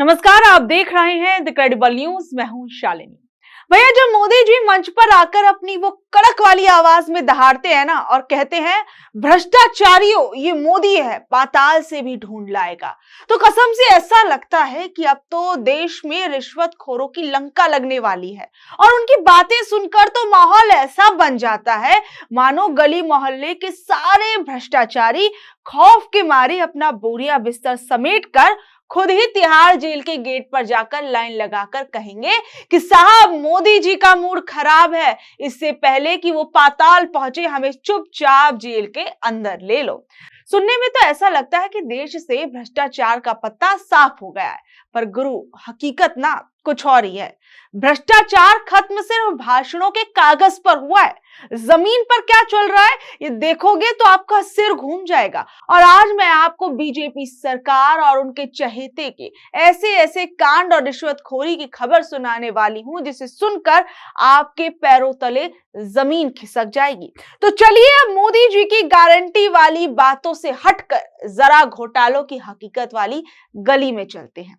नमस्कार, आप देख रहे हैं द क्रेडिबल न्यूज। मैं हूं शालिनी। भैया, जब मोदी जी मंच पर आकर अपनी वो कड़क वाली आवाज में दहाड़ते हैं ना और कहते हैं भ्रष्टाचारियों ये मोदी है, पाताल से भी ढूंढ लाएगा, तो कसम से ऐसा लगता है कि अब तो देश में रिश्वतखोरों की लंका लगने वाली है। और उनकी बातें सुनकर तो माहौल ऐसा बन जाता है मानो गली मोहल्ले के सारे भ्रष्टाचारी खौफ के मारे अपना बोरिया बिस्तर समेट कर खुद ही तिहाड़ जेल के गेट पर जाकर लाइन लगाकर कहेंगे कि साहब मोदी जी का मूड खराब है, इससे पहले कि वो पाताल पहुंचे हमें चुपचाप जेल के अंदर ले लो। सुनने में तो ऐसा लगता है कि देश से भ्रष्टाचार का पत्ता साफ हो गया है, पर गुरु हकीकत ना कुछ और ही है। भ्रष्टाचार खत्म सिर्फ भाषणों के कागज पर हुआ है, जमीन पर क्या चल रहा है ये देखोगे तो आपका सिर घूम जाएगा। और आज मैं आपको बीजेपी सरकार और उनके चहेते के ऐसे ऐसे कांड और रिश्वतखोरी की खबर सुनाने वाली हूं जिसे सुनकर आपके पैरों तले जमीन खिसक जाएगी। तो चलिए अब मोदी जी की गारंटी वाली बातों से हटकर जरा घोटालों की हकीकत वाली गली में चलते हैं।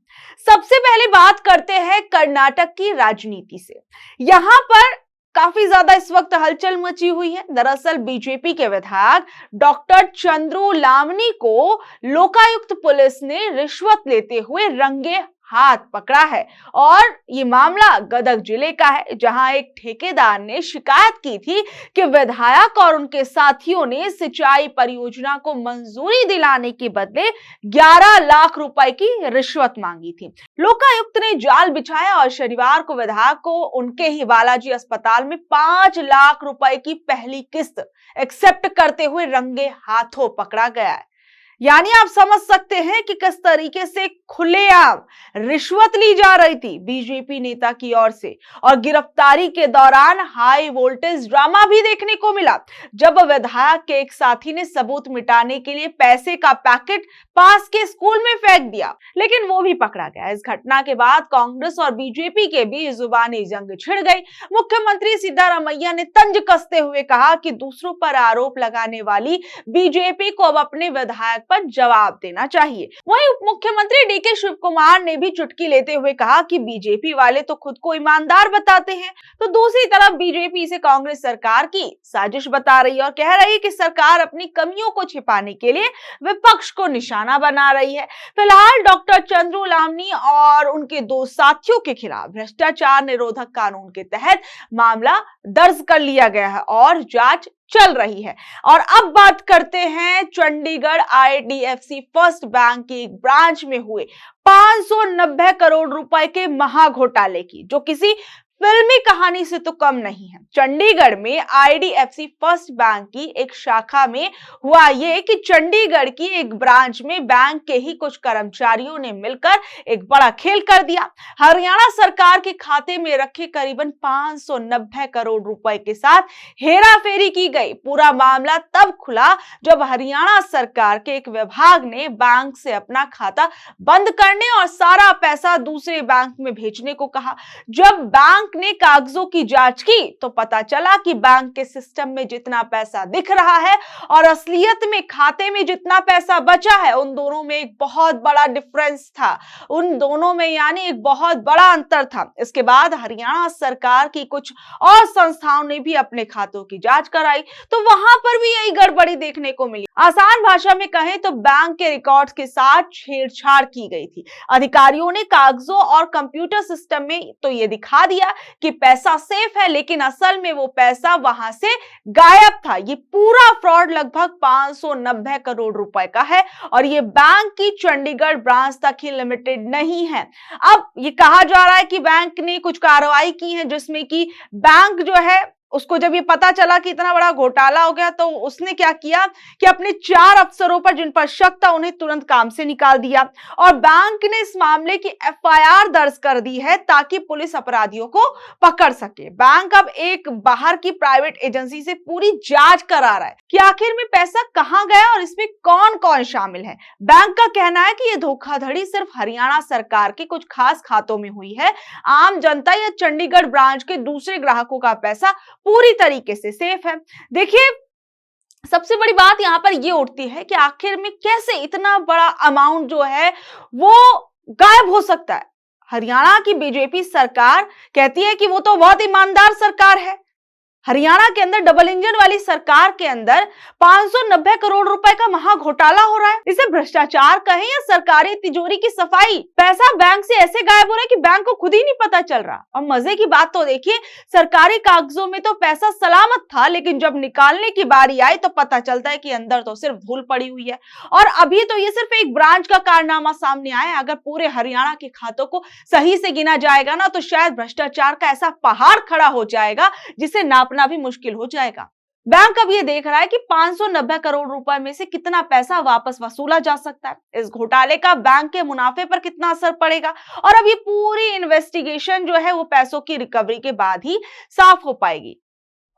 सबसे पहले बात करते हैं कर्नाटक की राजनीति से। यहां पर काफी ज्यादा इस वक्त हलचल मची हुई है। दरअसल बीजेपी के विधायक डॉक्टर चंद्रू लामनी को लोकायुक्त पुलिस ने रिश्वत लेते हुए रंगे हाथ पकड़ा है। और ये मामला गदग जिले का है, जहां एक ठेकेदार ने शिकायत की थी कि विधायक और उनके साथियों ने सिंचाई परियोजना को मंजूरी दिलाने के बदले 11 लाख रुपए की रिश्वत मांगी थी। लोकायुक्त ने जाल बिछाया और शनिवार को विधायक को उनके ही बालाजी अस्पताल में 5 लाख रुपए की पहली किस्त एक्सेप्ट करते हुए रंगे हाथों पकड़ा गया है। यानी आप समझ सकते हैं कि किस तरीके से खुलेआम रिश्वत ली जा रही थी बीजेपी नेता की ओर से। और गिरफ्तारी के दौरान हाई वोल्टेज ड्रामा भी देखने को मिला, जब विधायक के एक साथी ने सबूत मिटाने के लिए पैसे का पैकेट पास के स्कूल में फेंक दिया, लेकिन वो भी पकड़ा गया। इस घटना के बाद कांग्रेस और बीजेपी के बीच जुबानी जंग छिड़ गई। मुख्यमंत्री सिद्धारमैया ने तंज कसते हुए कहा कि दूसरों पर आरोप लगाने वाली बीजेपी को अब अपने विधायक पर जवाब देना चाहिए। वहीं उप मुख्यमंत्री डीके शिव कुमार ने भी चुटकी लेते हुए कहा कि बीजेपी वाले तो खुद को ईमानदार बताते हैं, तो दूसरी तरफ बीजेपी इसे कांग्रेस सरकार की साजिश बता रही है और कह रही है कि सरकार अपनी कमियों को छिपाने के लिए विपक्ष को निशाना बना रही है। फिलहाल डॉक्टर चंद्रू लामनी और उनके दो साथियों के खिलाफ भ्रष्टाचार निरोधक कानून के तहत मामला दर्ज कर लिया गया है और जांच चल रही है। और अब बात करते हैं चंडीगढ़ आईडीएफसी फर्स्ट बैंक के एक ब्रांच में हुए 590 करोड़ रुपए के महाघोटाले की, जो किसी फिल्मी कहानी से तो कम नहीं है। चंडीगढ़ में आईडीएफसी फर्स्ट बैंक की एक शाखा में हुआ ये कि चंडीगढ़ की एक ब्रांच में बैंक के ही कुछ कर्मचारियों ने मिलकर एक बड़ा खेल कर दिया। हरियाणा सरकार के खाते में रखे करीबन 590 करोड़ रुपए के साथ हेराफेरी की गई। पूरा मामला तब खुला जब हरियाणा सरकार के एक विभाग ने बैंक से अपना खाता बंद करने और सारा पैसा दूसरे बैंक में भेजने को कहा। जब बैंक ने कागजों की जांच की तो पता चला कि बैंक के सिस्टम में जितना पैसा दिख रहा है और असलियत में खाते में जितना पैसा बचा है, उन दोनों में एक बहुत बड़ा डिफरेंस था। उन दोनों में यानी एक बहुत बड़ा अंतर था। इसके बाद हरियाणा सरकार की कुछ और संस्थाओं ने भी अपने खातों की जांच कराई, तो वहां पर भी यही गड़बड़ी देखने को मिली। आसान भाषा में कहें तो बैंक के रिकॉर्ड्स के साथ छेड़छाड़ की गई थी। अधिकारियों ने कागजों और कंप्यूटर सिस्टम में तो ये दिखा दिया कि पैसा सेफ है, लेकिन असल में वो पैसा वहां से गायब था। ये पूरा फ्रॉड लगभग 590 करोड़ रुपए का है और ये बैंक की चंडीगढ़ ब्रांच तक ही लिमिटेड नहीं है। अब ये कहा जा रहा है कि बैंक ने कुछ कार्रवाई की है, जिसमें कि बैंक जो है उसको जब ये पता चला कि इतना बड़ा घोटाला हो गया तो उसने क्या किया कि अपने 4 अफसरों पर जिन पर शक था उन्हें तुरंत काम से निकाल दिया और बैंक ने इस मामले की एफआईआर दर्ज कर दी है ताकि पुलिस अपराधियों को पकड़ सके। बैंक अब एक बाहर की प्राइवेट एजेंसी से पूरी जांच करा रहा है कि आखिर में पैसा कहां गया और इसमें कौन कौन शामिल है। बैंक का कहना है कि यह धोखाधड़ी सिर्फ हरियाणा सरकार के कुछ खास खातों में हुई है। आम जनता या चंडीगढ़ ब्रांच के दूसरे ग्राहकों का पैसा पूरी तरीके से सेफ है। देखिए, सबसे बड़ी बात यहां पर यह उठती है कि आखिर में कैसे इतना बड़ा अमाउंट जो है वो गायब हो सकता है। हरियाणा की बीजेपी सरकार कहती है कि वो तो बहुत ईमानदार सरकार है। हरियाणा के अंदर डबल इंजन वाली सरकार के अंदर 590 करोड़ रुपए का महा घोटाला हो रहा है। इसे भ्रष्टाचार कहें या सरकारी तिजोरी की सफाई, पैसा बैंक से ऐसे गायब हो रहा है कि बैंक को खुद ही नहीं पता चल रहा। और मजे की बात तो देखिए, सरकारी कागजों में तो पैसा सलामत था, लेकिन जब निकालने की बारी आई तो पता चलता है कि अंदर तो सिर्फ धूल पड़ी हुई है। और अभी तो ये सिर्फ एक ब्रांच का कारनामा सामने आया है। अगर पूरे हरियाणा के खातों को सही से गिना जाएगा ना, तो शायद भ्रष्टाचार का ऐसा पहाड़ खड़ा हो जाएगा जिसे नापना भी मुश्किल हो जाएगा। बैंक अब ये देख रहा है कि 590 करोड़ रुपए में से कितना पैसा वापस वसूला जा सकता है। इस घोटाले का बैंक के मुनाफे पर कितना असर पड़ेगा, और अब ये पूरी इन्वेस्टिगेशन जो है वो पैसों की रिकवरी के बाद ही साफ हो पाएगी।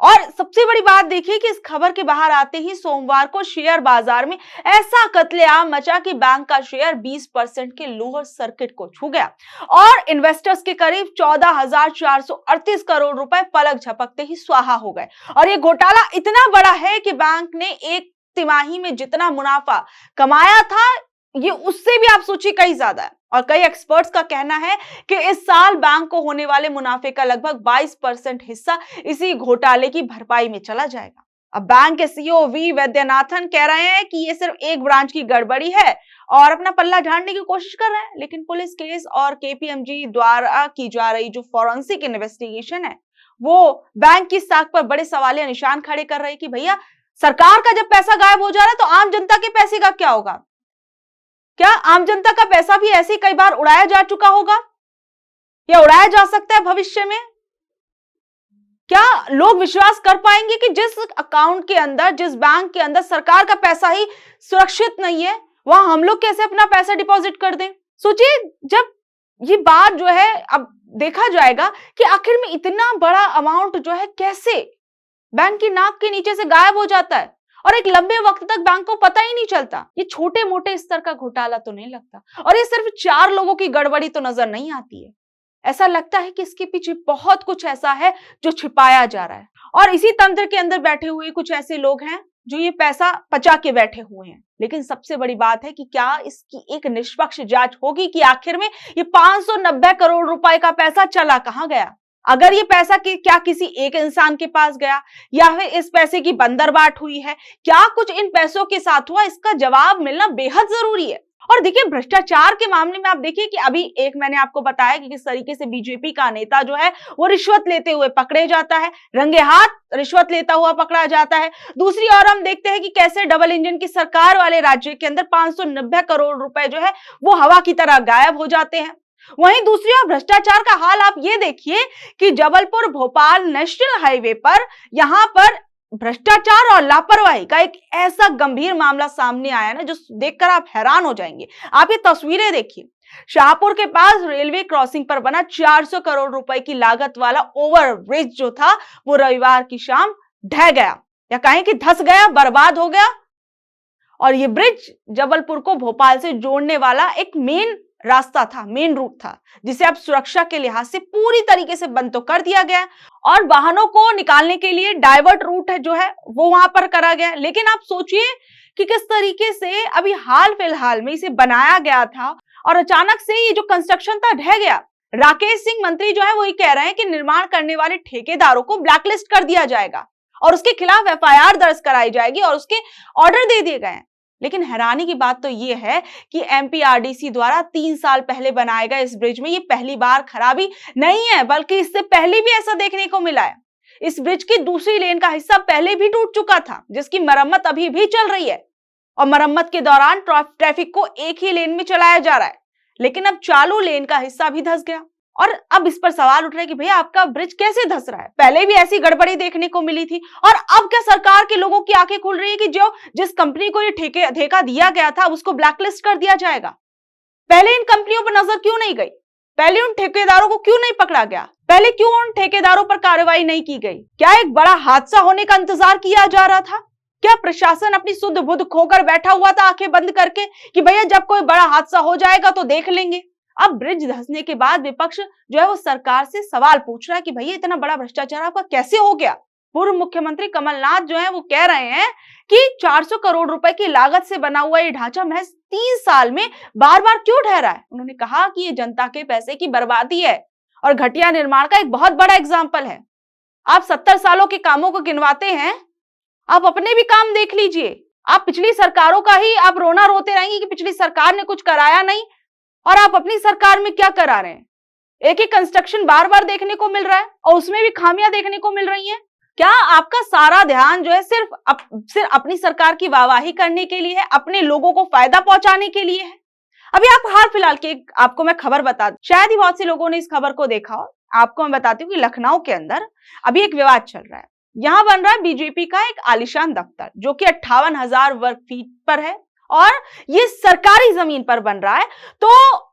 और सबसे बड़ी बात देखिए कि इस खबर के बाहर आते ही सोमवार को शेयर बाजार में ऐसा कत्लेआम मचा कि बैंक का शेयर 20% के लोअर सर्किट को छू गया और इन्वेस्टर्स के करीब 14,438 करोड़ रुपए पलक झपकते ही स्वाहा हो गए। और ये घोटाला इतना बड़ा है कि बैंक ने एक तिमाही में जितना मुनाफा कमाया था, ये उससे भी आप सोचिए कहीं ज्यादा है। और कई एक्सपर्ट्स का कहना है कि इस साल बैंक को होने वाले मुनाफे का लगभग 22% हिस्सा इसी घोटाले की भरपाई में चला जाएगा। अब बैंक के सीईओ वी वैद्यनाथन कह रहे हैं कि ये सिर्फ एक ब्रांच की गड़बड़ी है और अपना पल्ला झाड़ने की कोशिश कर रहे हैं, लेकिन पुलिस केस और केपीएमजी द्वारा की जा रही जो फॉरेंसिक इन्वेस्टिगेशन है वो बैंक की साख पर बड़े सवालिया निशान खड़े कर रहे हैं कि भैया, सरकार का जब पैसा गायब हो जा रहा है तो आम जनता के पैसे का क्या होगा? क्या आम जनता का पैसा भी ऐसे कई बार उड़ाया जा चुका होगा या उड़ाया जा सकता है भविष्य में? क्या लोग विश्वास कर पाएंगे कि जिस अकाउंट के अंदर, जिस बैंक के अंदर सरकार का पैसा ही सुरक्षित नहीं है, वहां हम लोग कैसे अपना पैसा डिपॉजिट कर दें? सोचिए, जब ये बात जो है अब देखा जाएगा कि आखिर में इतना बड़ा अमाउंट जो है कैसे बैंक की नाक के नीचे से गायब हो जाता है और एक लंबे वक्त तक बैंक को पता ही नहीं चलता। ये छोटे मोटे स्तर का घोटाला तो नहीं लगता, और ये सिर्फ 4 लोगों की गड़बड़ी तो नजर नहीं आती है। ऐसा लगता है कि इसके पीछे बहुत कुछ ऐसा है जो छिपाया जा रहा है, और इसी तंत्र के अंदर बैठे हुए कुछ ऐसे लोग हैं जो ये पैसा पचा के बैठे हुए हैं। लेकिन सबसे बड़ी बात है कि क्या इसकी एक निष्पक्ष जांच होगी कि आखिर में ये 590 करोड़ रुपए का पैसा चला कहां गया? अगर ये पैसा क्या किसी एक इंसान के पास गया, या फिर इस पैसे की बंदरबाट हुई है? क्या कुछ इन पैसों के साथ हुआ? इसका जवाब मिलना बेहद जरूरी है। और देखिए, भ्रष्टाचार के मामले में आप देखिए कि अभी एक मैंने आपको बताया कि किस तरीके से बीजेपी का नेता जो है वो रिश्वत लेते हुए पकड़े जाता है, रंगे हाथ रिश्वत लेता हुआ पकड़ा जाता है। दूसरी ओर हम देखते हैं कि कैसे डबल इंजन की सरकार वाले राज्य के अंदर 590 करोड़ रुपए जो है वो हवा की तरह गायब हो जाते हैं। वहीं दूसरी ओर भ्रष्टाचार का हाल आप ये देखिए कि जबलपुर भोपाल नेशनल हाईवे पर यहां पर भ्रष्टाचार और लापरवाही का एक ऐसा गंभीर मामला सामने आया ना, जो देखकर आप हैरान हो जाएंगे। आप ये तस्वीरें देखिए, शाहपुर के पास रेलवे क्रॉसिंग पर बना 400 करोड़ रुपए की लागत वाला ओवरब्रिज जो था वो रविवार की शाम ढह गया, या कहें कि धंस गया, बर्बाद हो गया। और ये ब्रिज जबलपुर को भोपाल से जोड़ने वाला एक मेन रास्ता था, मेन रूट था, जिसे अब सुरक्षा के लिहाज से पूरी तरीके से बंद तो कर दिया गया और वाहनों को निकालने के लिए डाइवर्ट रूट है जो है वो वहां पर करा गया। लेकिन आप सोचिए कि किस तरीके से अभी हाल फिलहाल में इसे बनाया गया था और अचानक से ये जो कंस्ट्रक्शन था ढह गया। राकेश सिंह मंत्री जो है वो ये कह रहे हैं कि निर्माण करने वाले ठेकेदारों को ब्लैकलिस्ट कर दिया जाएगा और उसके खिलाफ एफआईआर दर्ज कराई जाएगी और उसके ऑर्डर दे दिए गए हैं। लेकिन हैरानी की बात तो ये है कि एमपीआरडीसी द्वारा 3 साल पहले बनाए गए इस ब्रिज में ये पहली बार खराबी नहीं है, बल्कि इससे पहले भी ऐसा देखने को मिला है। इस ब्रिज की दूसरी लेन का हिस्सा पहले भी टूट चुका था, जिसकी मरम्मत अभी भी चल रही है और मरम्मत के दौरान ट्रैफिक को एक ही लेन में चलाया जा रहा है। लेकिन अब चालू लेन का हिस्सा भी धंस गया और अब इस पर सवाल उठ रहा है कि भैया आपका ब्रिज कैसे धंस रहा है? पहले भी ऐसी गड़बड़ी देखने को मिली थी और अब क्या सरकार के लोगों की आंखें खुल रही है कि जिस कंपनी को ये ठेका दिया गया था उसको ब्लैकलिस्ट कर दिया जाएगा? पहले इन कंपनियों पर नजर क्यों नहीं गई? पहले उन ठेकेदारों को क्यों नहीं पकड़ा गया? पहले क्यों उन ठेकेदारों पर कार्रवाई नहीं की गई? क्या एक बड़ा हादसा होने का इंतजार किया जा रहा था? क्या प्रशासन अपनी सुध बुध खोकर बैठा हुआ था आंखें बंद करके कि भैया जब कोई बड़ा हादसा हो जाएगा तो देख लेंगे? अब ब्रिज धंसने के बाद विपक्ष जो है वो सरकार से सवाल पूछ रहा है कि भैया इतना बड़ा भ्रष्टाचार आपका कैसे हो गया? पूर्व मुख्यमंत्री कमलनाथ जो है वो कह रहे हैं कि 400 करोड़ रुपए की लागत से बना हुआ ये ढांचा महज 30 साल में बार बार क्यों ठहरा है। उन्होंने कहा कि ये जनता के पैसे की बर्बादी है और घटिया निर्माण का एक बहुत बड़ा एग्जाम्पल है। आप 70 सालों के कामों को गिनवाते हैं, आप अपने भी काम देख लीजिए। आप पिछली सरकारों का ही आप रोना रोते रहेंगे कि पिछली सरकार ने कुछ कराया नहीं, और आप अपनी सरकार में क्या करा रहे हैं। एक ही कंस्ट्रक्शन बार बार देखने को मिल रहा है और उसमें भी खामियां देखने को मिल रही हैं। क्या आपका सारा ध्यान जो है सिर्फ अपनी सरकार की वाहवाही करने के लिए है, अपने लोगों को फायदा पहुंचाने के लिए है। अभी आप हाल फिलहाल की आपको मैं खबर बता दूं, शायद ही बहुत से लोगों ने इस खबर को देखा हो। आपको मैं बताती हूँ कि लखनऊ के अंदर अभी एक विवाद चल रहा है। यहाँ बन रहा है बीजेपी का एक आलीशान दफ्तर, जो कि 58,000 वर्ग फीट पर है और ये सरकारी जमीन पर बन रहा है। तो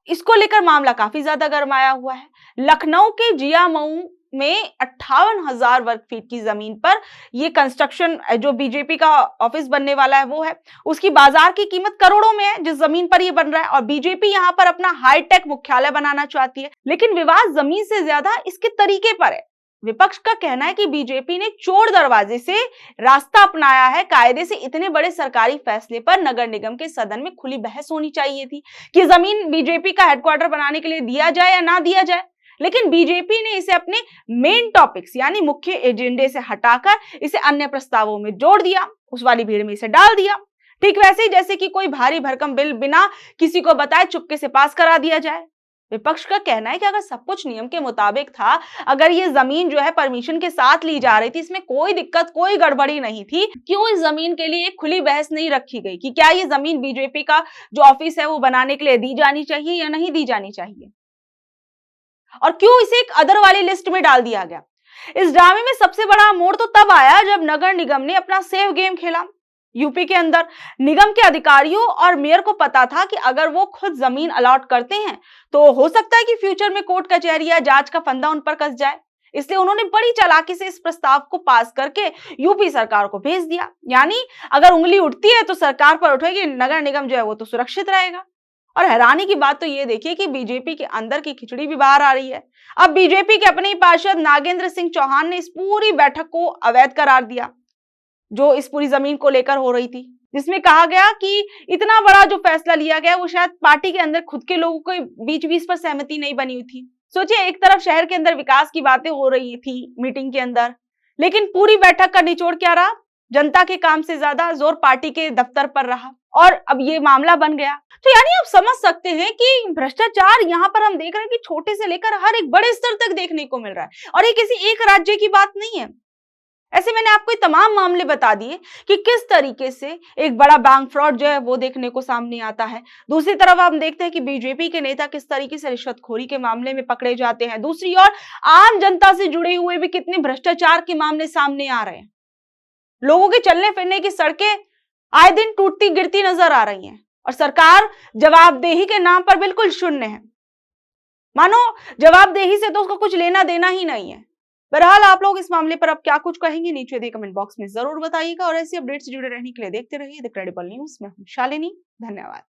इसको लेकर मामला काफी ज्यादा गरमाया हुआ है। लखनऊ के जिया मऊ में 58,000 वर्ग फीट की जमीन पर ये कंस्ट्रक्शन जो बीजेपी का ऑफिस बनने वाला है वो है। उसकी बाजार की कीमत करोड़ों में है जिस जमीन पर ये बन रहा है, और बीजेपी यहाँ पर अपना हाईटेक मुख्यालय बनाना चाहती है। लेकिन विवाद जमीन से ज्यादा इसके तरीके पर है। विपक्ष का कहना है कि बीजेपी ने चोर दरवाजे से रास्ता अपनाया है। कायदे से इतने बड़े सरकारी फैसले पर नगर निगम के सदन में खुली बहस होनी चाहिए थी कि जमीन बीजेपी का हेडक्वार्टर बनाने के लिए दिया जाए या ना दिया जाए। लेकिन बीजेपी ने इसे अपने मेन टॉपिक्स यानी मुख्य एजेंडे से हटाकर इसे अन्य प्रस्तावों में जोड़ दिया, उस वाली भीड़ में इसे डाल दिया। ठीक वैसे ही जैसे कि कोई भारी भरकम बिल बिना किसी को बताए चुपके से पास करा दिया जाए। विपक्ष का कहना है कि अगर सब कुछ नियम के मुताबिक था, अगर ये जमीन जो है परमिशन के साथ ली जा रही थी, इसमें कोई दिक्कत कोई गड़बड़ी नहीं थी, क्यों इस जमीन के लिए एक खुली बहस नहीं रखी गई कि क्या ये जमीन बीजेपी का जो ऑफिस है वो बनाने के लिए दी जानी चाहिए या नहीं दी जानी चाहिए, और क्यों इसे एक अदर वाली लिस्ट में डाल दिया गया। इस ड्रामे में सबसे बड़ा मोड़ तो तब आया जब नगर निगम ने अपना सेव गेम खेला। यूपी के अंदर निगम के अधिकारियों और मेयर को पता था कि अगर वो खुद जमीन अलॉट करते हैं तो हो सकता है कि फ्यूचर में कोर्ट कचहरी या जांच का फंदा उन पर कस जाए। इसलिए उन्होंने बड़ी चालाकी से इस प्रस्ताव को पास करके यूपी सरकार को भेज दिया। यानी अगर उंगली उठती है तो सरकार पर उठेगी, नगर निगम जो है वो तो सुरक्षित रहेगा। और हैरानी की बात तो ये देखिए कि बीजेपी के अंदर की खिचड़ी भी बाहर आ रही है। अब बीजेपी के अपने ही पार्षद नागेंद्र सिंह चौहान ने इस पूरी बैठक को अवैध करार दिया जो इस पूरी जमीन को लेकर हो रही थी, जिसमें कहा गया कि इतना बड़ा जो फैसला लिया गया वो शायद पार्टी के अंदर खुद के लोगों के बीच भी इस पर सहमति नहीं बनी हुई थी। सोचिए, एक तरफ शहर के अंदर विकास की बातें हो रही थी मीटिंग के अंदर, लेकिन पूरी बैठक का निचोड़ क्या रहा? जनता के काम से ज्यादा जोर पार्टी के दफ्तर पर रहा और अब ये मामला बन गया। तो यानी आप समझ सकते हैं कि भ्रष्टाचार यहाँ पर हम देख रहे हैं कि छोटे से लेकर हर एक बड़े स्तर तक देखने को मिल रहा है, और ये किसी एक राज्य की बात नहीं है। ऐसे मैंने आपको ये तमाम मामले बता दिए कि किस तरीके से एक बड़ा बैंक फ्रॉड जो है वो देखने को सामने आता है। दूसरी तरफ हम देखते हैं कि बीजेपी के नेता किस तरीके से रिश्वतखोरी के मामले में पकड़े जाते हैं। दूसरी ओर आम जनता से जुड़े हुए भी कितने भ्रष्टाचार के मामले सामने आ रहे हैं। लोगों के चलने फिरने की सड़कें आए दिन टूटती गिरती नजर आ रही हैं और सरकार जवाबदेही के नाम पर बिल्कुल शून्य है। मानो जवाबदेही से तो उसका कुछ लेना देना ही नहीं है। बहरहाल आप लोग इस मामले पर अब क्या कुछ कहेंगे नीचे दिए कमेंट बॉक्स में जरूर बताइएगा, और ऐसी अपडेट से जुड़े रहने के लिए देखते रहिए द क्रेडिबल न्यूज। मैं हूं शालिनी, धन्यवाद।